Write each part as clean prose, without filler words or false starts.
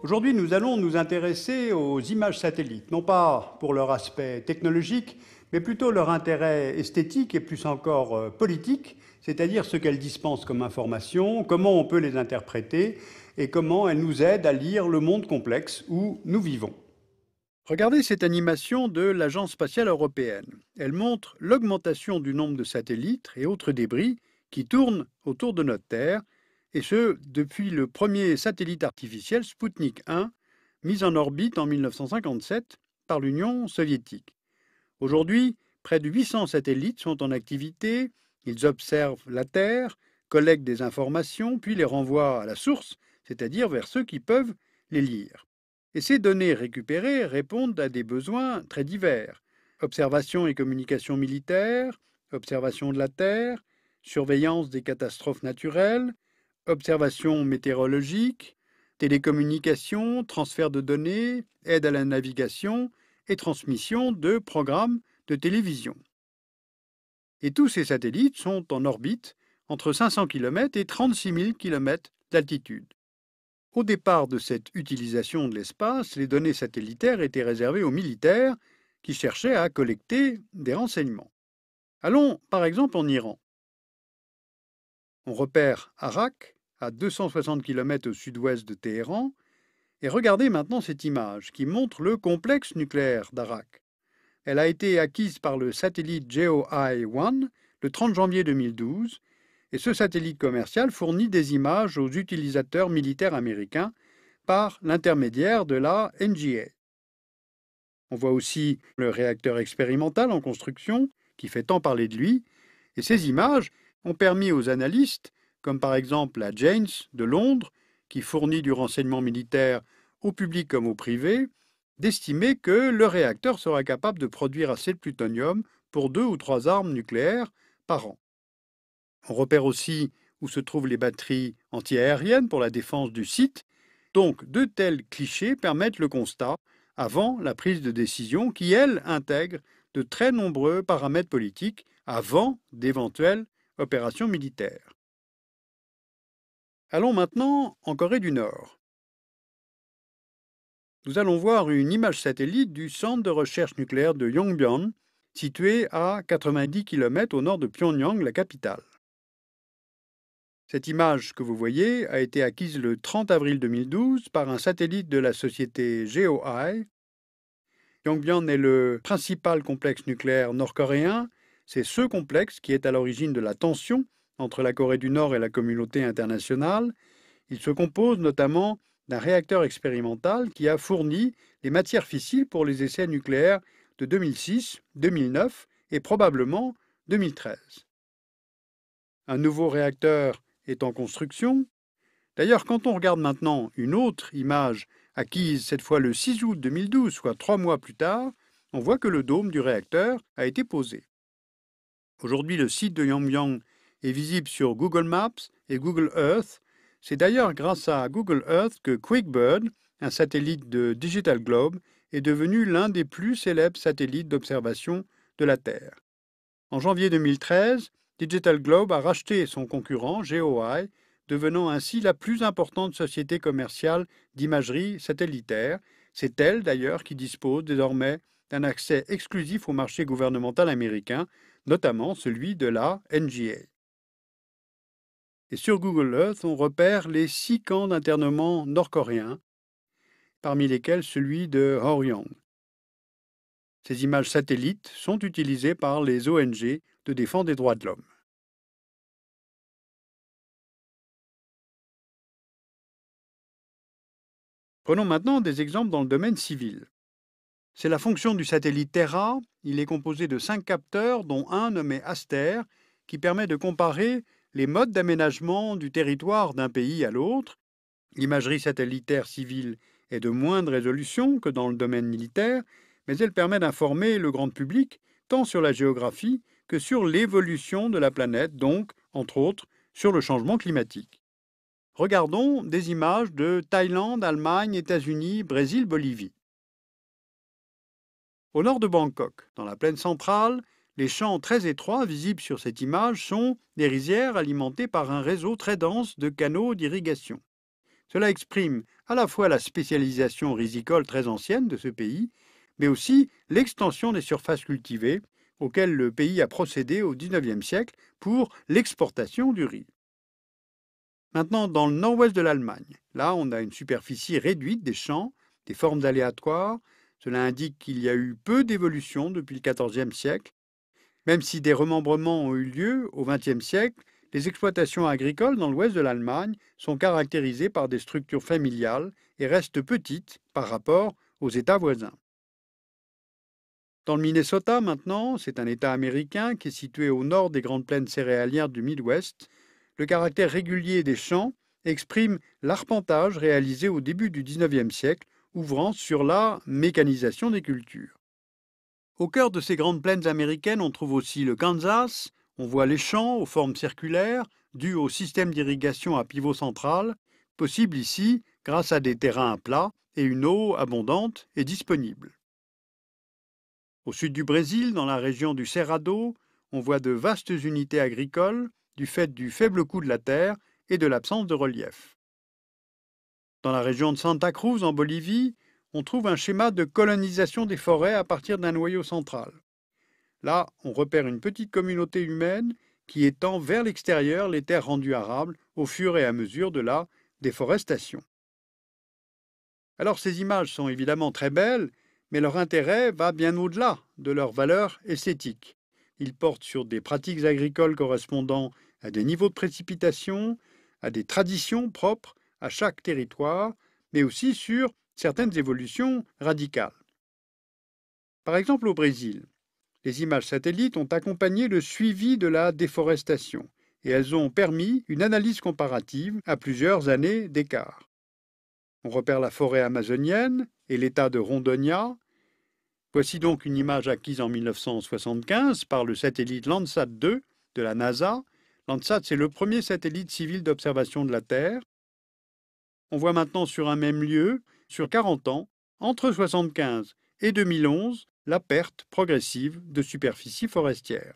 Aujourd'hui, nous allons nous intéresser aux images satellites, non pas pour leur aspect technologique, mais plutôt leur intérêt esthétique et plus encore politique, c'est-à-dire ce qu'elles dispensent comme information, comment on peut les interpréter et comment elles nous aident à lire le monde complexe où nous vivons. Regardez cette animation de l'Agence spatiale européenne. Elle montre l'augmentation du nombre de satellites et autres débris qui tournent autour de notre Terre, et ce, depuis le premier satellite artificiel Sputnik 1, mis en orbite en 1957 par l'Union soviétique. Aujourd'hui, près de 800 satellites sont en activité, ils observent la Terre, collectent des informations, puis les renvoient à la source, c'est-à-dire vers ceux qui peuvent les lire. Et ces données récupérées répondent à des besoins très divers. Observation et communication militaire, observation de la Terre, surveillance des catastrophes naturelles, observation météorologique, télécommunication, transfert de données, aide à la navigation et transmission de programmes de télévision. Et tous ces satellites sont en orbite entre 500 km et 36 000 km d'altitude. Au départ de cette utilisation de l'espace, les données satellitaires étaient réservées aux militaires qui cherchaient à collecter des renseignements. Allons par exemple en Iran. On repère Arak, à 260 km au sud-ouest de Téhéran, et regardez maintenant cette image qui montre le complexe nucléaire d'Arak. Elle a été acquise par le satellite GeoEye-1 le 30 janvier 2012, et ce satellite commercial fournit des images aux utilisateurs militaires américains par l'intermédiaire de la NGA. On voit aussi le réacteur expérimental en construction, qui fait tant parler de lui, et ces images ont permis aux analystes, comme par exemple la Janes de Londres, qui fournit du renseignement militaire au public comme au privé, d'estimer que le réacteur sera capable de produire assez de plutonium pour 2 ou 3 armes nucléaires par an. On repère aussi où se trouvent les batteries antiaériennes pour la défense du site. Donc, de tels clichés permettent le constat avant la prise de décision qui, elle, intègre de très nombreux paramètres politiques avant d'éventuelles opérations militaires. Allons maintenant en Corée du Nord. Nous allons voir une image satellite du centre de recherche nucléaire de Yongbyon, situé à 90 km au nord de Pyongyang, la capitale. Cette image que vous voyez a été acquise le 30 avril 2012 par un satellite de la société GeoEye. Yongbyon est le principal complexe nucléaire nord-coréen. C'est ce complexe qui est à l'origine de la tension entre la Corée du Nord et la communauté internationale. Il se compose notamment d'un réacteur expérimental qui a fourni les matières fissiles pour les essais nucléaires de 2006, 2009 et probablement 2013. Un nouveau réacteur est en construction. D'ailleurs, quand on regarde maintenant une autre image acquise cette fois le 6 août 2012, soit 3 mois plus tard, on voit que le dôme du réacteur a été posé. Aujourd'hui, le site de Yongbyon est visible sur Google Maps et Google Earth. C'est d'ailleurs grâce à Google Earth que QuickBird, un satellite de Digital Globe, est devenu l'un des plus célèbres satellites d'observation de la Terre. En janvier 2013, Digital Globe a racheté son concurrent, GeoEye, devenant ainsi la plus importante société commerciale d'imagerie satellitaire. C'est elle, d'ailleurs, qui dispose désormais d'un accès exclusif au marché gouvernemental américain, notamment celui de la NGA. Et sur Google Earth, on repère les 6 camps d'internement nord-coréens, parmi lesquels celui de Hwaryong. Ces images satellites sont utilisées par les ONG de défense des droits de l'homme. Prenons maintenant des exemples dans le domaine civil. C'est la fonction du satellite Terra. Il est composé de 5 capteurs, dont un nommé Aster, qui permet de comparer les modes d'aménagement du territoire d'un pays à l'autre. L'imagerie satellitaire civile est de moindre résolution que dans le domaine militaire, mais elle permet d'informer le grand public tant sur la géographie que sur l'évolution de la planète, donc, entre autres, sur le changement climatique. Regardons des images de Thaïlande, Allemagne, États-Unis, Brésil, Bolivie. Au nord de Bangkok, dans la plaine centrale, les champs très étroits visibles sur cette image sont des rizières alimentées par un réseau très dense de canaux d'irrigation. Cela exprime à la fois la spécialisation risicole très ancienne de ce pays, mais aussi l'extension des surfaces cultivées auxquelles le pays a procédé au XIXe siècle pour l'exportation du riz. Maintenant, dans le nord-ouest de l'Allemagne, là, on a une superficie réduite des champs, des formes aléatoires. Cela indique qu'il y a eu peu d'évolution depuis le XIVe siècle. Même si des remembrements ont eu lieu au XXe siècle, les exploitations agricoles dans l'ouest de l'Allemagne sont caractérisées par des structures familiales et restent petites par rapport aux États voisins. Dans le Minnesota, maintenant, c'est un État américain qui est situé au nord des grandes plaines céréalières du Midwest. Le caractère régulier des champs exprime l'arpentage réalisé au début du XIXe siècle, ouvrant sur la mécanisation des cultures. Au cœur de ces grandes plaines américaines, on trouve aussi le Kansas. On voit les champs aux formes circulaires, dus au système d'irrigation à pivot central, possible ici grâce à des terrains plats et une eau abondante et disponible. Au sud du Brésil, dans la région du Cerrado, on voit de vastes unités agricoles du fait du faible coût de la terre et de l'absence de relief. Dans la région de Santa Cruz, en Bolivie, on trouve un schéma de colonisation des forêts à partir d'un noyau central. Là, on repère une petite communauté humaine qui étend vers l'extérieur les terres rendues arables au fur et à mesure de la déforestation. Alors ces images sont évidemment très belles, mais leur intérêt va bien au-delà de leur valeur esthétique. Ils portent sur des pratiques agricoles correspondant à des niveaux de précipitation, à des traditions propres à chaque territoire, mais aussi sur certaines évolutions radicales. Par exemple au Brésil, les images satellites ont accompagné le suivi de la déforestation et elles ont permis une analyse comparative à plusieurs années d'écart. On repère la forêt amazonienne et l'état de Rondônia. Voici donc une image acquise en 1975 par le satellite Landsat 2 de la NASA. Landsat, c'est le premier satellite civil d'observation de la Terre. On voit maintenant sur un même lieu, sur 40 ans, entre 1975 et 2011, la perte progressive de superficie forestière.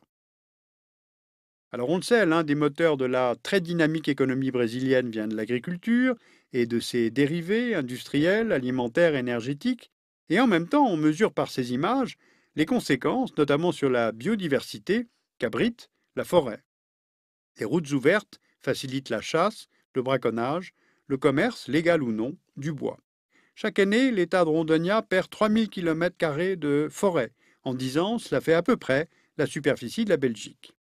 Alors on le sait, l'un des moteurs de la très dynamique économie brésilienne vient de l'agriculture et de ses dérivés industriels, alimentaires, énergétiques. Et en même temps, on mesure par ces images les conséquences, notamment sur la biodiversité qu'abrite la forêt. Les routes ouvertes facilitent la chasse, le braconnage, le commerce, légal ou non, du bois. Chaque année, l'État de Rondônia perd 3000 km² de forêt. En 10 ans, cela fait à peu près la superficie de la Belgique.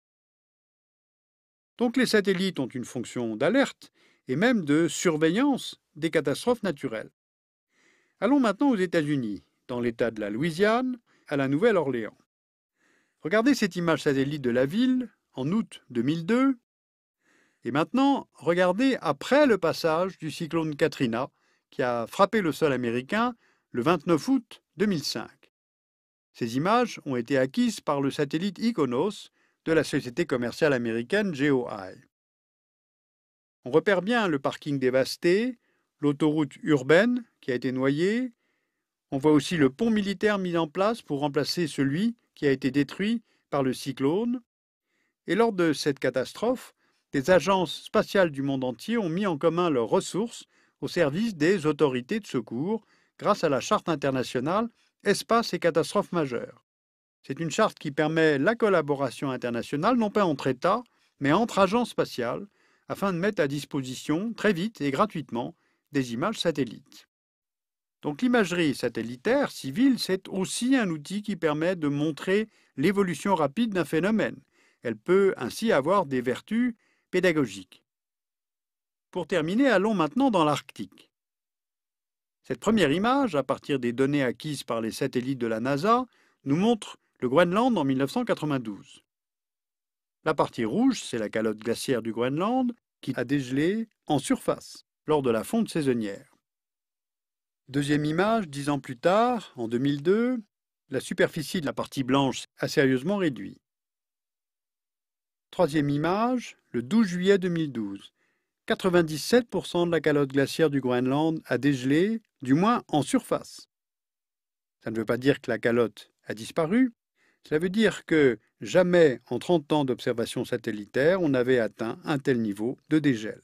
Donc les satellites ont une fonction d'alerte et même de surveillance des catastrophes naturelles. Allons maintenant aux États-Unis, dans l'État de la Louisiane, à la Nouvelle-Orléans. Regardez cette image satellite de la ville en août 2002. Et maintenant, regardez après le passage du cyclone Katrina qui a frappé le sol américain le 29 août 2005. Ces images ont été acquises par le satellite IKONOS de la société commerciale américaine GeoEye. On repère bien le parking dévasté, l'autoroute urbaine qui a été noyée. On voit aussi le pont militaire mis en place pour remplacer celui qui a été détruit par le cyclone. Et lors de cette catastrophe, des agences spatiales du monde entier ont mis en commun leurs ressources au service des autorités de secours grâce à la Charte internationale Espace et catastrophes majeures. C'est une charte qui permet la collaboration internationale, non pas entre États, mais entre agences spatiales, afin de mettre à disposition, très vite et gratuitement, des images satellites. Donc l'imagerie satellitaire civile, c'est aussi un outil qui permet de montrer l'évolution rapide d'un phénomène. Elle peut ainsi avoir des vertus pédagogiques. Pour terminer, allons maintenant dans l'Arctique. Cette première image, à partir des données acquises par les satellites de la NASA, nous montre le Groenland en 1992. La partie rouge, c'est la calotte glaciaire du Groenland qui a dégelé en surface lors de la fonte saisonnière. Deuxième image, 10 ans plus tard, en 2002, la superficie de la partie blanche a sérieusement réduit. Troisième image, le 12 juillet 2012. 97% de la calotte glaciaire du Groenland a dégelé, du moins en surface. Ça ne veut pas dire que la calotte a disparu, cela veut dire que jamais en 30 ans d'observation satellitaire on n'avait atteint un tel niveau de dégel.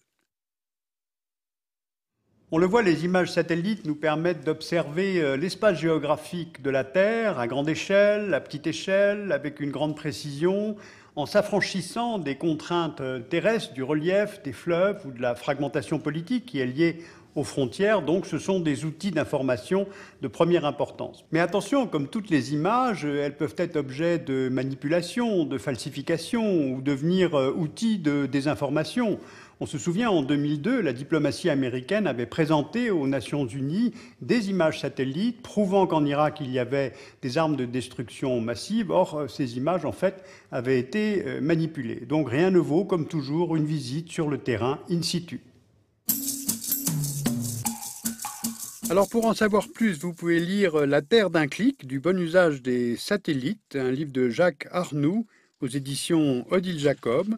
On le voit, les images satellites nous permettent d'observer l'espace géographique de la Terre à grande échelle, à petite échelle, avec une grande précision, en s'affranchissant des contraintes terrestres, du relief, des fleuves ou de la fragmentation politique qui est liée aux frontières. Donc ce sont des outils d'information de première importance. Mais attention, comme toutes les images, elles peuvent être objet de manipulation, de falsification ou devenir outils de désinformation. On se souvient, en 2002, la diplomatie américaine avait présenté aux Nations Unies des images satellites prouvant qu'en Irak, il y avait des armes de destruction massive. Or, ces images, en fait, avaient été manipulées. Donc rien ne vaut, comme toujours, une visite sur le terrain in situ. Alors pour en savoir plus, vous pouvez lire La Terre d'un clic, du bon usage des satellites, un livre de Jacques Arnoux aux éditions Odile Jacob.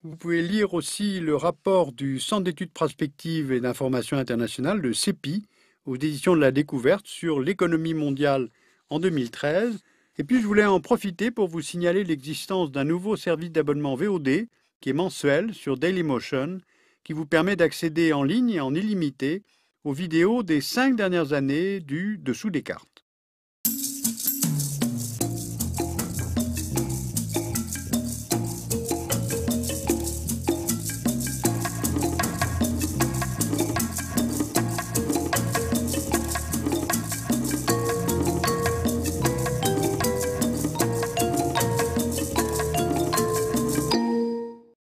Vous pouvez lire aussi le rapport du Centre d'études prospectives et d'information internationale, le CEPI, aux éditions de la Découverte sur l'économie mondiale en 2013. Et puis je voulais en profiter pour vous signaler l'existence d'un nouveau service d'abonnement VOD qui est mensuel sur Dailymotion, qui vous permet d'accéder en ligne et en illimité aux vidéos des 5 dernières années du Dessous des cartes.